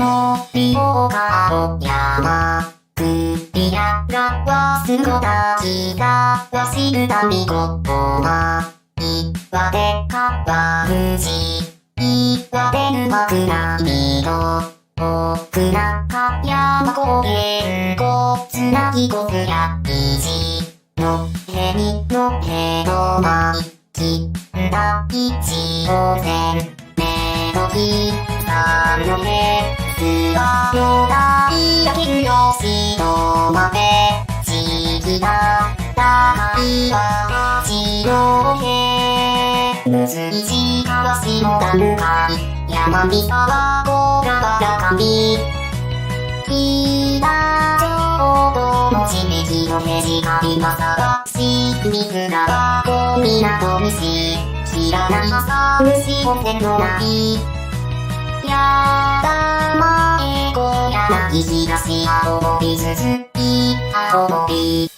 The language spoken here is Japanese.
のりをかお山首やがわすごたきがわしるたびここま岩手川藤岩手沼倉見ろ奥中山高原こつなぎこすやいじのへにのへのまきだ一号線めのきさんのへすわよだいやきるよしのまめちぎだだいわちのへむずいちかわしのだぬかい山みさわごらわらかみきだちょうどのちめきのへじかびまさわしくみずなわごみなとむし知らないまさむし温泉のないやだまえごやなきひだし青森ずずい青森